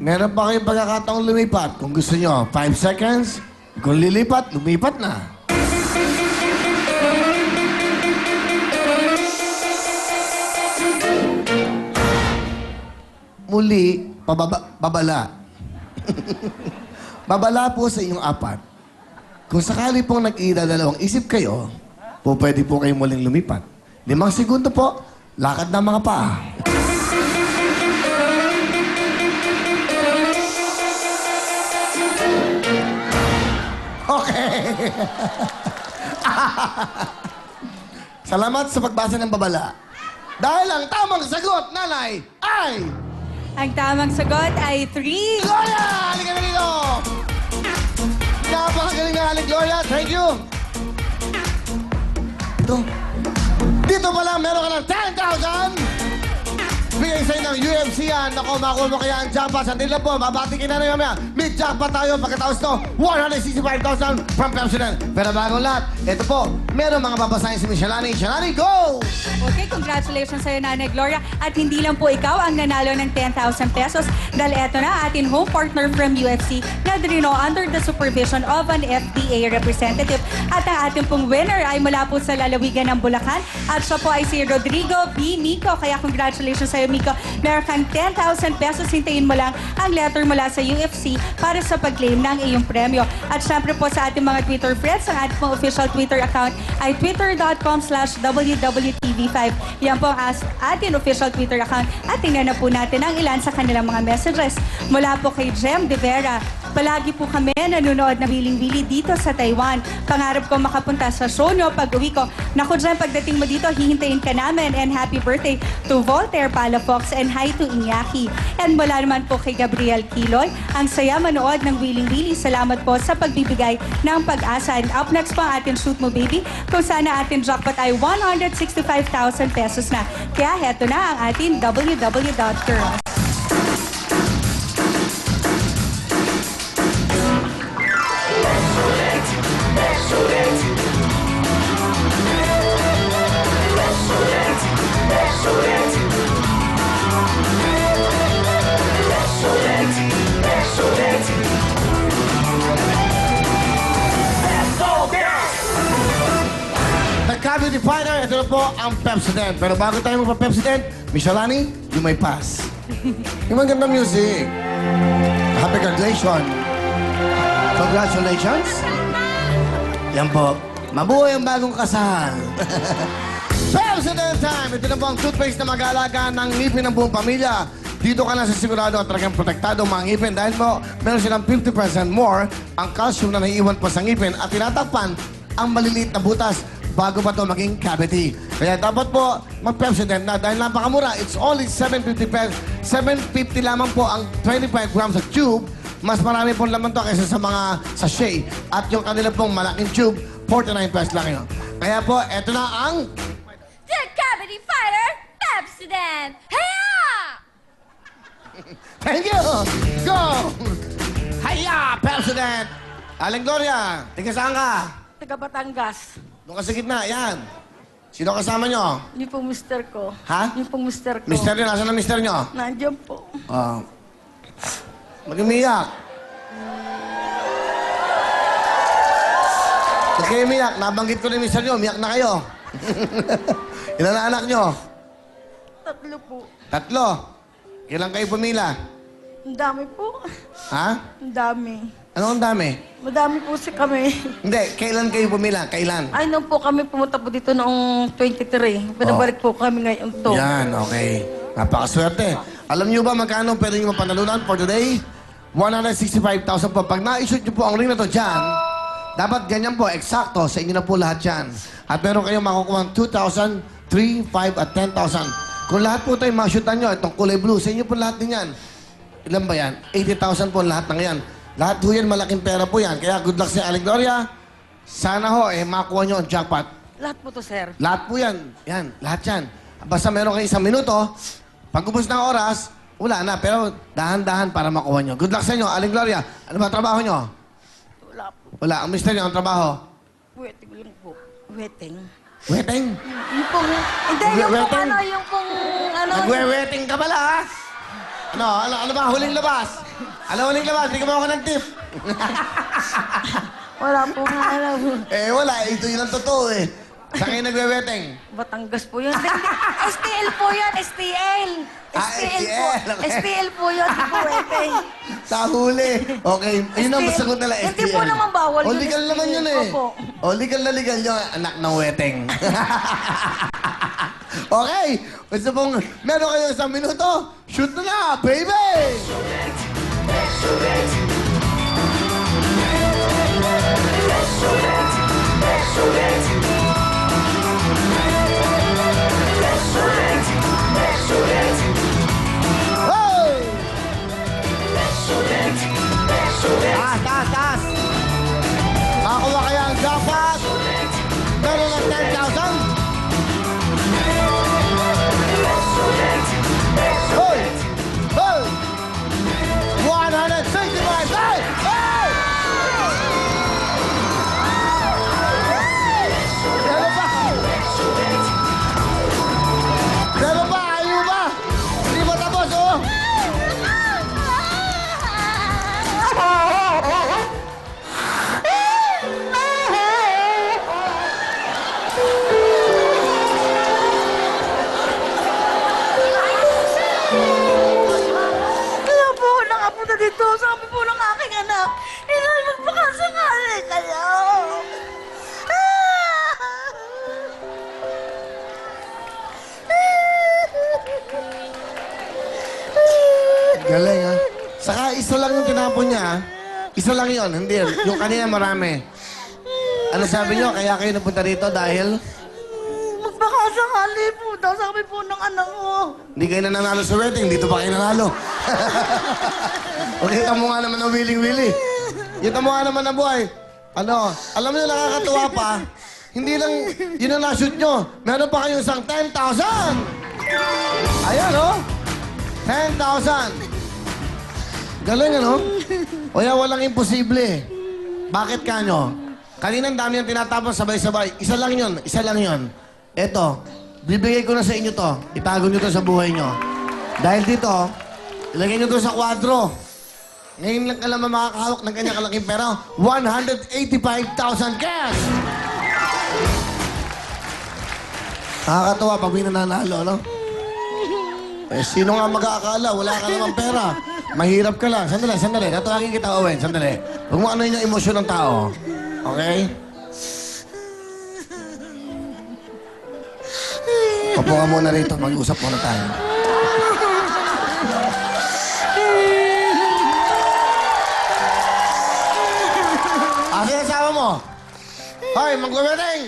Meron pa kayong pagkakataong lumipat. Kung gusto nyo, 5 seconds. Kung lilipat, lumipat na. Muli, babala. Babala po sa inyong apat. Kung sakali pong nag-iidadalawang isip kayo, po pwede po kayong muling lumipat. 5 segundo po, lakad na mga paa. Okay. Salamat sa pagbasa ng babala. Dahil ang tamang sagot, nanay, ay... Ang tamang sagot ay 3. Gloria! Halika na dito! Napakagaling na, Gloria. Thank you. Dito pala, meron ka ng 10,000! Bigay sa'yo ng UFC yan. Ako, makuha mo kaya ang jackpot. Sandali lang po, mabatikin na rin mamaya. May jackpot tayo pagkatapos to. 165,000 from Pepsodent. Pero bago lahat, ito po, meron mga babasahin si Miss Shalani. Shalani, go! Okay, congratulations sa'yo, Nanay Gloria. At hindi lang po ikaw ang nanalo ng 10,000 pesos dahil eto na ating home partner from UFC na Drino under the supervision of an FDA representative. At ang ating pong winner ay mula po sa lalawigan ng Bulacan. At siya po ay si Rodrigo B. Mico. Kaya congratulations sa'yo, Mico. Meron kang 10,000 pesos. Hintayin mo lang ang letter mula sa UFC para sa pag-claim ng iyong premyo. At syempre po sa ating mga Twitter friends, ang ating pong official Twitter account ay twitter.com/WWTV5. Yan po ang ating official Twitter account. At tingnan na po natin ang ilan sa kanilang mga messages. Mula po kay Jem De Vera. Palagi po kami nanonood na Wiling-Wili dito sa Taiwan. Pangarap ko makapunta sa show nyo pag uwi ko. Naku Jem, pagdating mo dito, hihintayin ka namin. And happy birthday to Voltaire Palafox and hi to Iñaki. And mula naman po kay Gabriel Kiloy. Ang saya manood ng Wiling-Wili. Salamat po sa pagbibigay ng pag-asa. And up next po ang ating Shoot Mo Baby. Kung sana ating jackpot ay 165,000 pesos na. Kaya heto na ang ating www.girls. Cavity Fighter, ito na po ang Pepsodent. Pero bago tayo magpa-Pepsodent, Miss Shalani, you may pass. Yung magandang music. Happy graduation. Congratulations. Yan po. Mabuhay ang bagong kasal. Pepsodent time! Ito na po ang toothpaste na mag-aalaga ng ngipin ng buong pamilya. Dito ka na sa sigurado at talagang protektado ang mga ngipin dahil po meron silang 50% more ang calcium na naiiwan po sa ngipin at tinatakpan ang maliliit na butas bago pa ito maging cavity. Kaya dapat po mag-Pepsodent na dahil napakamura. It's only 750 pesos. 750 lamang po ang 25 grams of tube. Mas marami po laman to kaysa sa mga sachet. At yung kanila pong malaking tube, 49 pesos lang yun. Kaya po, eto na ang... The Cavity Fighter Pepsodent! Hiya! Thank you! Go! Hiya! Pepsodent! Aling Gloria, tiga saan ka? Taga Batangas. Doon ka sa gitna, yan. Sino kasama nyo? Yung pong mister ko. Ha? Yung pong mister ko. Mister nyo, nasaan ang mister nyo? Nandiyan po. Mag-umiyak. Huwag kayo umiyak. Nabanggit ko na yung mister nyo. Umiyak na kayo. Ilan na anak nyo? 3 po. 3. Kailan kayo pumila? Ang dami po. Ha? Ang dami. Ano ang dami? Madami po si kami. Hindi, kailan kayo pumila? Kailan? Ay, nung po kami pumunta po dito noong 23. Pinabalik po kami ngayon to. Yan, okay. Napakaswerte. Alam niyo ba magkano pwede niyo mapanalunan for today? 165,000 po. Pag na-shoot niyo po ang ring na to dyan, dapat ganyan po, eksakto. Sa inyo na po lahat yan. At meron kayong makukuha 2,000, 3, 5, at 10,000. Kung lahat po tayo ma-shootan nyo, itong kulay blue, sa inyo po lahat din yan. Ilan ba yan? 80,000 po lahat ng yan. Lahat po yan, malaking pera po yan. Kaya good luck sa Aling Gloria. Sana ho, makuha nyo ang jackpot. Lahat po to, sir. Lahat po yan. Yan, lahat yan. Basta meron kayo 1 minuto, pag ubos ng oras, wala na. Pero dahan-dahan para makuha nyo. Good luck sa inyo, Aling Gloria. Ano ba trabaho nyo? Wala po. Wala. Ang mister nyo, ang trabaho? Waiting lang po. Waiting. Wedding? Yung pong... Hindi, yung pong Waiting? ano, yung pong... Ano, Nagwe-wedding ka pala, ha? Ano ba? Huling labas? Ano ulit naman? Bigyan mo ako ng tip. Wala po nga alam. Eh, wala. Ito yun ang totoo eh. Saan kayo nagbe-betting? Batangas po yun. STL po yun, STL. Ah, STL po. STL, okay. STL po yun, di po weteng. Sa huli. Okay. Yun ang STL. sagot nila, STL. Hindi po naman bawal O, yun, legal STL. naman yun eh. Opo. O, legal na legal yun, anak ng weteng. Okay. Basta pong meron kayo 1 minuto, shoot na, baby! Hey! Taas, taas, taas! Makakuha kaya ang jackpot? Meron ng 10,000? Hoy! Hoy! 165! Hey! Hey! Meron pa? Meron pa? Ayaw ba? Hindi ba tapos, oh? Kaya po, nakapunta dito. Sabi po ng aking anak, ilan magpakasakali kayo. Galing, ha? Saka isa lang yung tinapon niya, ha? Isa lang yun, hindi. Yung kanina marami. Ano sabi niyo? Kaya kayo napunta rito dahil Magpakasakali po daw, sabi po ng anak ko. hindi kayo nanalo sa wedding, dito pa kayo nanalo. O kita mo nga naman ang willing-willy. Kita mo nga naman ang buhay. Ano, alam niyo nakakatuwa pa, hindi lang yun ang nashoot nyo. Meron pa kayong isang 10,000! Ayan, oh! 10,000! Galing, ano? O yan, walang imposible. Bakit kanyo? Kaninang dami yung tinatapos sabay-sabay. Isa lang yun, isa lang yun. Eto, bibigay ko na sa inyo to. Itago nyo to sa buhay nyo. Dahil dito, ilagay nyo to sa kwadro. Ngayon lang ka lang makakahawak ng kanyang kalaking pera. 185,000 cash! Nakakatawa pag may nananalo, no? Eh, sino nga mag-aakala? Wala ka namang pera. Mahirap ka lang. Sandali, sandali. Tatawagin kita, Owen. Sandali. Huwag mo ano yung emosyon ng tao. Okay? Upo ka muna rito. Mag-usap muna tayo. Asa yung asawa mo? Hoy, magwe-wedding!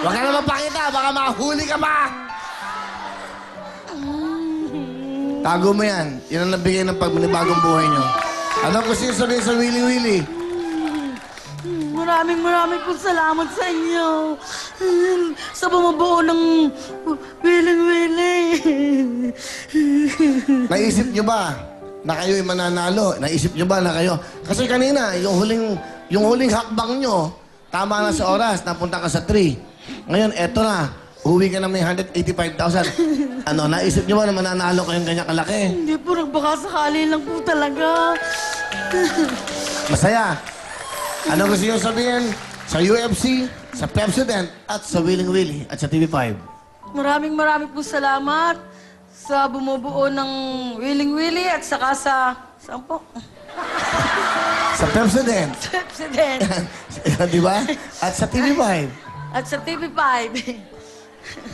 Huwag ka na magpakita. Baka makahuli ka pa! Tago mo yan. Yan ang nabigay ng pagmanibagong buhay nyo. Ano gusto nyo sabihin sa Willy Willy? Maraming po salamat sa inyo. Sa bumubuo ng wiling-wiling. Naisip nyo ba na kayo'y mananalo? Naisip nyo ba na kayo? Kasi kanina, yung huling hakbang nyo, tama na sa oras, napunta ka sa 3. Ngayon, eto na. Uwi ka na may 185,000. Ano, naisip nyo ba na mananalo kayong ganyan kalaki? Hindi po, nagbakasakali lang po talaga. Masaya. Ano gusto nyo sabihin sa UFC, sa Pepsodent, at sa Willing Willy, at sa TV5? Maraming po salamat sa bumubuo ng Willing Willy at saka sa... Saan po? Sa Pepsodent. President. Di ba? At sa TV5. At sa TV5.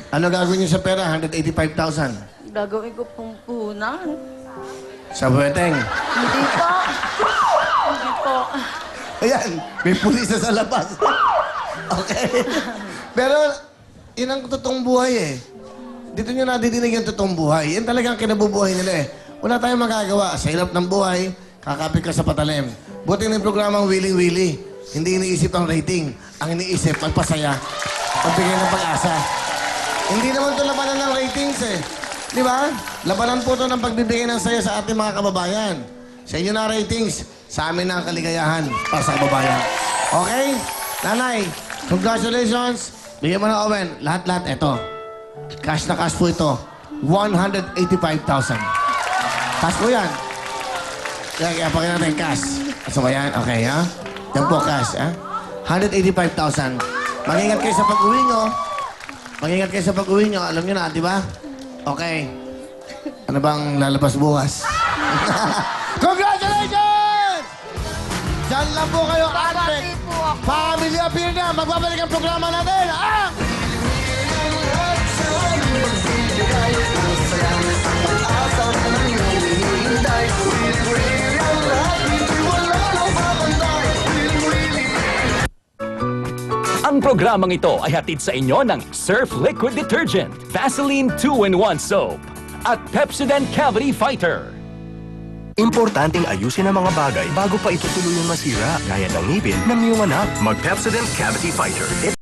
Ano gagawin nyo sa pera? 185,000. Gagawin ko pong puhunan. Sa wedding. Hindi po. Hindi po. Ayan, may pulis na sa labas. Okay. Pero, yun ang totoong buhay eh. Dito nyo nadidinig yung totoong buhay. Yan talagang kinabubuhay nila eh. Wala tayong magagawa. Sa hirap ng buhay, kakapit ka sa patalim. Buti na yung programang Willing Willy. Hindi iniisip ang rating. Ang iniisip, magpasaya. Pagbigay ng pag-asa. Hindi naman ito labanan ng ratings eh. Di ba? Labanan po ito ng pagbibigay ng saya sa ating mga kababayan. Sa inyo na ratings, sa amin na ang kaligayahan para sa kababayan. Okay? Nanay, congratulations. Bigyan mo na, Owen. Lahat-lahat, eto. Cash na cash po ito. 185,000. Cash po yan. Kaya pakita natin cash. Gusto mo yan? Okay, ha? Yan po cash, ha? 185,000. Mag-ingat kayo sa pag-uwi nyo. Mag-ingat kayo sa pag-uwi nyo. Alam nyo na, di ba? Okay. Ano bang lalabas bukas? Congratulations! Diyan lang po kayo, Advent. Family Appeal na. Magbabalik ang programa natin. Ang... Ang programang ito ay hatid sa inyo ng Surf Liquid Detergent, Vaseline 2-in-1 Soap, at Pepsodent Cavity Fighter. Importanteng ayusin ang mga bagay bago pa ito tuluyang masira, gaya ng ngipin na Muman Up. Mag-Pepsodent Cavity Fighter.